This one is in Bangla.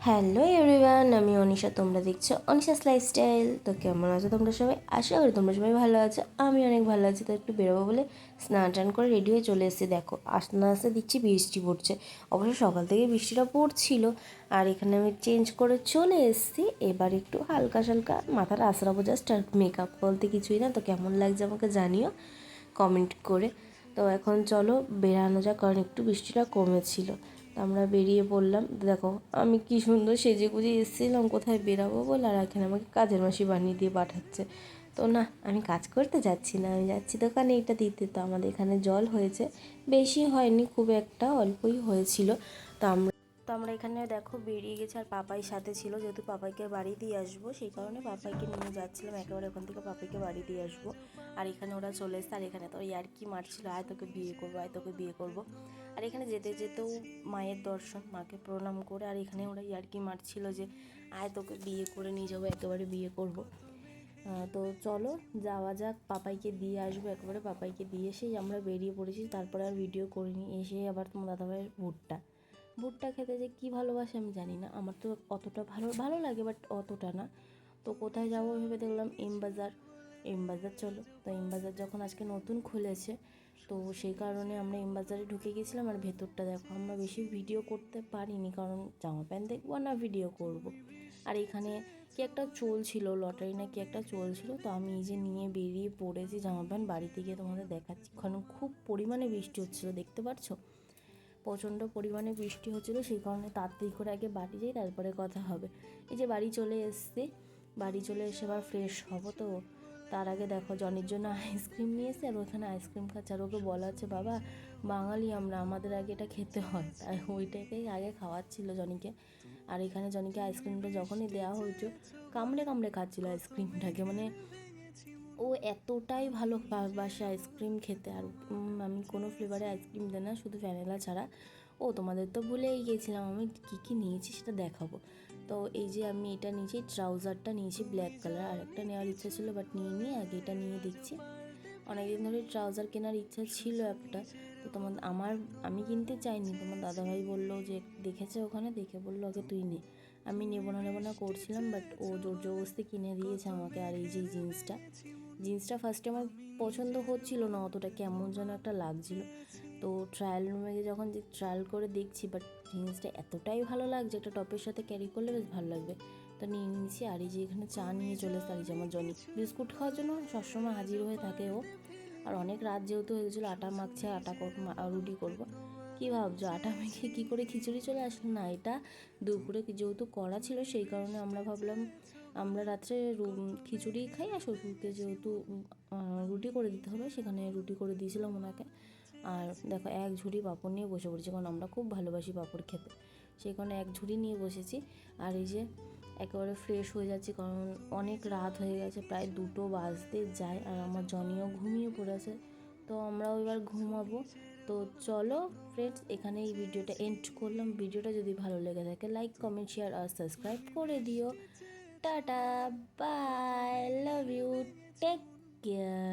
হ্যালো এভরিওয়ান, আমি অনিশা। তোমরা দেখছো অনিশাস লাইফস্টাইল। তো কেমন আছো তোমরা সবাই? আশা করি তোমরা সবাই ভালো আছো। আমি অনেক ভালো আছি। তো একটু বেরোবো বলে স্নান টান করে রেডি হয়ে চলে এসেছি। দেখো আস্তে না আস্তে দেখছি বৃষ্টি পড়ছে। অবশ্য সকাল থেকে বৃষ্টিটা পড়ছিল। আর এখানে আমি চেঞ্জ করে চলে এসেছি। এবার একটু হালকা হালকা মাথার আঁচড়াবো জাস্ট। আর মেকআপ বলতে কিছুই না। তো কেমন লাগছে আমাকে জানিও কমেন্ট করে। তো এখন চলো বেরানো যাক, কারণ একটু বৃষ্টিটা কমেছিল। আমরা বেরিয়ে পড়লাম। দেখো আমি কি সুন্দর সেজে গুজে এসেছিলাম কোথায় বেরাবো বলে, আর এখানে আমাকে কাজের মাসি বানিয়ে দিয়ে পাঠাচ্ছে। তো না, আমি কাজ করতে যাচ্ছি না, আমি যাচ্ছি দোকানে এটা দিতে। তো আমাদের এখানে জল হয়েছে, বেশি হয়নি, খুব একটা অল্পই হয়েছিল। তো আমরা এখানে দেখো বেরিয়ে গেছি। আর পাপাই সাথে ছিল, যেহেতু পাপাইকে বাড়ি দিয়ে আসবো সেই কারণে পাপাইকে নিয়ে যাচ্ছিলাম। একেবারে ওখান থেকে পাপাইকে বাড়ি দিয়ে আসবো। আর এখানে ওরা চলে এসছে। আর এখানে তো ইয়ার্কি মারছিল, আয় তোকে বিয়ে করবো, আয় তোকে বিয়ে করবো। আর এখানে যেতে যেতেও মায়ের দর্শন, মাকে প্রণাম করে। আর এখানে ওরা ইয়ার্কি মারছিল যে আয় তোকে বিয়ে করে নিয়ে যাবো, একেবারে বিয়ে করবো। তো চলো যাওয়া যাক, পাপাইকে দিয়ে আসবো। একেবারে পাপাইকে দিয়ে এসেই আমরা বেরিয়ে পড়েছি। তারপরে আর ভিডিও করিনি। এসে আবার তোমার দাদাভাইয়ের ভুট্টা খেতে যে কী ভালোবাসে আমি জানি না। আমার তো অতটা ভালো লাগে, বাট অতটা না। তো কোথায় যাবো ভেবে দেখলাম এম বাজার চলো। তো এম বাজার যখন আজকে নতুন খুলেছে, তো সেই কারণে আমরা এম বাজারে ঢুকে গেছিলাম। আর ভেতরটা দেখো, আমরা বেশি ভিডিও করতে পারিনি, কারণ জামা প্যান্ট দেখবো না ভিডিও করব। আর এখানে কি একটা চলছিল, লটারি না কি একটা চলছিল। তো আমি এই যে নিয়ে বেরিয়ে পড়েছি জামা প্যান্ট, বাড়িতে গিয়ে তোমাদের দেখাচ্ছি। ওখানে খুব পরিমাণে বৃষ্টি হচ্ছিলো, দেখতে পাচ্ছ প্রচণ্ড পরিমাণে বৃষ্টি হচ্ছিলো। সেই কারণে তাড়াতাড়ি করে আগে বাড়ি যাই, তারপরে কথা হবে। এই যে বাড়ি চলে এসছি, বাড়ি চলে এসে আবার ফ্রেশ হবো। তো তার আগে দেখো জনির জন্য আইসক্রিম নিয়ে এসে, আর ওখানে আইসক্রিম খাচ্ছে। আর ওকে বলা হচ্ছে বাবা বাঙালি আমরা, আমাদের আগে এটা খেতে হয়। তাই ওইটাকেই আগে খাওয়াচ্ছিল জনিকে। আর এখানে জনিকে আইসক্রিমটা যখনই দেওয়া হয়েছে, কামড়ে কামড়ে খাচ্ছিলো আইসক্রিমটাকে। মানে ও এতটাই ভালোবাসে আইসক্রিম খেতে। আর আমি কোনো ফ্লেভারে আইসক্রিম দেয় না, শুধু ভ্যানিলা ছাড়া। ও তোমাদের তো ভুলেই গিয়েছিলাম, আমি কী কী নিয়েছি সেটা দেখাবো। তো এই যে আমি এটা নিয়েছি, ট্রাউজারটা নিয়েছি ব্ল্যাক কালার। আর একটা নেওয়ার ইচ্ছা ছিল, বাট নিয়ে আগে এটা নিয়ে দেখছি। অনেকদিন ধরে ট্রাউজার কেনার ইচ্ছা ছিল একটা। তো আমি কিনতে চাইনি, তোমার দাদাভাই বললো যে দেখেছে ওখানে, দেখে বললো আগে তুই নে। আমি নেবো না করছিলাম, বাট ও জোর জবরদস্তি কিনে দিয়েছে আমাকে। আর এই যে জিন্সটা ফার্স্টে আমার পছন্দ হচ্ছিল না অতটা, কেমন যেন একটা লাগছিল। তো ট্রায়াল রুমে গিয়ে যখন ট্রায়াল করে দেখছি, বাট জিন্সটা এতটাই ভালো লাগছে, একটা টপের সাথে ক্যারি করলে বেশ ভালো লাগবে। তো নিয়ে নিয়েছি। আর এই যে এখানে চা নিয়ে চলে এসে, আর এই যে আমার জনি বিস্কুট খাওয়ার জন্য সবসময় হাজির হয়ে থাকে ও। আর অনেক রাত যেহেতু হয়ে গেছিলো, আটা মাখছে, রুটি করবো। কী ভাবছো, আটা মেখে কী করে খিচুড়ি চলে আসলো? না, এটা দুপুরে যেহেতু করা ছিল সেই কারণে আমরা ভাবলাম আমরা রাত্রে খিচুড়ি খাই। আর শ্বশুরকে যেহেতু রুটি করে দিতে হবে, সেখানে রুটি করে দিয়েছিলাম ওনাকে। আর দেখো এক ঝুড়ি পাঁপড় নিয়ে বসে পড়েছি, কারণ আমরা খুব ভালোবাসি পাঁপড় খেতে। সেই কারণে এক ঝুড়ি নিয়ে বসেছি। আর এই যে একেবারে ফ্রেশ হয়ে যাচ্ছি, কারণ অনেক রাত হয়ে গেছে, প্রায় 2টো বাজতে যায়। আর আমার জনিও ঘুমিয়ে পড়েছে, তো আমরাও এবার ঘুমাবো। তো চলো ফ্রেন্ডস, এখানে এই ভিডিওটা এন্ড করলাম। ভিডিওটা যদি ভালো লেগে থাকে লাইক কমেন্ট শেয়ার আর সাবস্ক্রাইব করে দিও। Tata, bye, love you, take care.